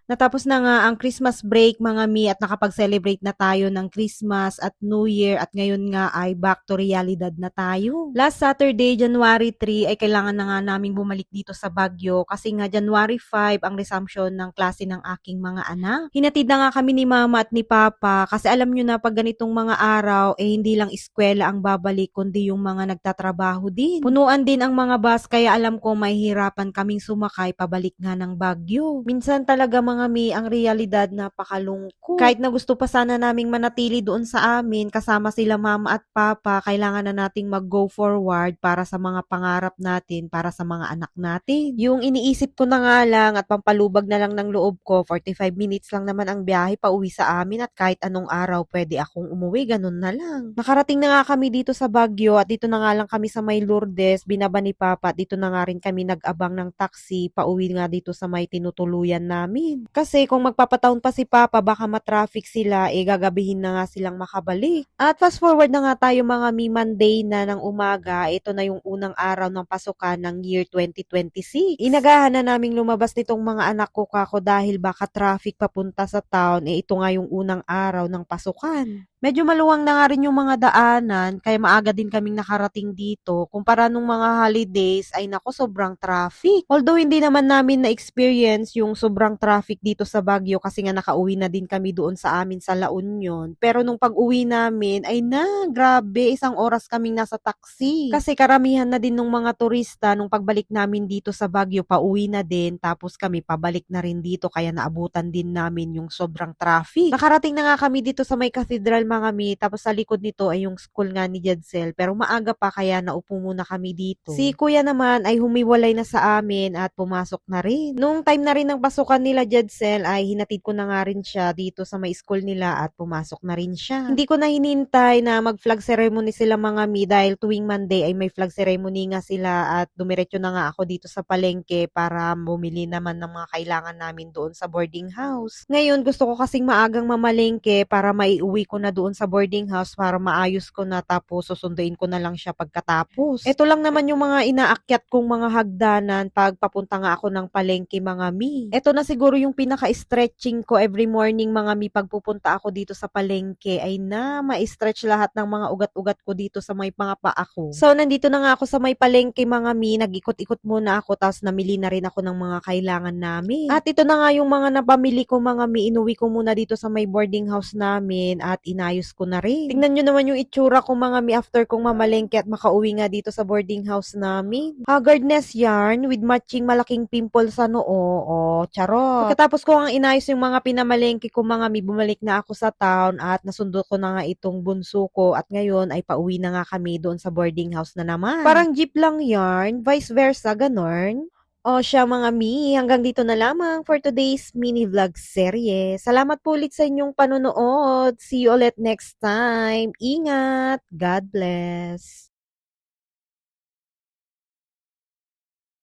Natapos na nga ang Christmas break mga mi at nakapag-celebrate na tayo ng Christmas at New Year at ngayon nga ay back to realidad na tayo. Last Saturday, January 3 ay kailangan na nga naming bumalik dito sa Baguio kasi nga January 5 ang resumption ng klase ng aking mga anak. Hinatid na nga kami ni Mama at ni Papa kasi alam nyo na pag ganitong mga araw hindi lang eskwela ang babalik kundi yung mga nagtatrabaho din. Punuan din ang mga bus kaya alam ko mahihirapan kaming sumakay pabalik nga ng Baguio. Minsan talaga mga mi, ang realidad napakalungkot. Kahit na gusto pa sana naming manatili doon sa amin, kasama sila mama at papa, kailangan na nating mag-go forward para sa mga pangarap natin, para sa mga anak natin. Yung iniisip ko na nga lang at pampalubag na lang ng loob ko, 45 minutes lang naman ang biyahe pa uwi sa amin at kahit anong araw pwede akong umuwi, ganun na lang. Nakarating na nga kami dito sa Baguio at dito na nga lang kami sa May Lourdes, binaba ni Papa at dito na nga rin kami nag-abang ng taxi pauwi nga dito sa may tinutuluyan namin. Kasi kung magpapataon pa si Papa baka matraffic sila gagabihin na nga silang makabalik. At fast forward na nga tayo mga mi Monday na ng umaga, ito na yung unang araw ng pasukan ng year 2026. Inagahan na naming lumabas nitong mga anak ko kako dahil baka traffic papunta sa town, ito nga yung unang araw ng pasukan. Medyo maluwang na nga rin yung mga daanan, kaya maaga din kaming nakarating dito. Kumpara nung mga holidays, ay nako sobrang traffic. Although hindi naman namin na-experience yung sobrang traffic dito sa Baguio kasi nga nakauwi na din kami doon sa amin sa La Union. Pero nung pag-uwi namin, ay grabe, isang oras kaming nasa taxi. Kasi karamihan na din nung mga turista nung pagbalik namin dito sa Baguio, pauwi na din. Tapos kami pabalik na rin dito, kaya naabutan din namin yung sobrang traffic. Nakarating na nga kami dito sa may cathedral mga mi, tapos sa likod nito ay yung school nga ni Jadsel, pero maaga pa kaya naupo muna kami dito. Si kuya naman ay humiwalay na sa amin at pumasok na rin. Nung time na rin ng pasukan nila Jadsel ay hinatid ko na nga rin siya dito sa may school nila at pumasok na rin siya. Hindi ko na hinintay na mag-flag ceremony sila mga mi dahil tuwing Monday ay may flag ceremony nga sila at dumiretso na nga ako dito sa palengke para bumili naman ng mga kailangan namin doon sa boarding house. Ngayon gusto ko kasing maagang mamalengke para maiuwi ko na doon sa boarding house para maayos ko na tapos susunduin ko na lang siya pagkatapos. Ito lang naman yung mga inaakyat kong mga hagdanan pag papunta nga ako ng palengke mga mi. Ito na siguro yung pinaka-stretching ko every morning mga mi pagpupunta ako dito sa palengke ay ma-stretch lahat ng mga ugat-ugat ko dito sa may mga paa ko. So nandito na nga ako sa may palengke mga mi, nag-ikot-ikot muna ako tapos namili na rin ako ng mga kailangan namin. At ito na nga yung mga napamili ko mga mi, inuwi ko muna dito sa may boarding house namin at inayos ko na rin. Tingnan nyo naman yung itsura ko mga mi after kong mamalengke at makauwi nga dito sa boarding house namin. Haggardness yarn with matching malaking pimple sa noo. O, charot. Pagkatapos ko ang inayos yung mga pinamalengke ko mga mi, bumalik na ako sa town at nasundo ko na nga itong bunso ko at ngayon ay pauwi na nga kami doon sa boarding house na naman. Parang jeep lang yarn, vice versa, ganon. O siya mga mi, hanggang dito na lamang for today's mini vlog serye. Salamat po ulit sa inyong panonood. See you ulit next time. Ingat. God bless.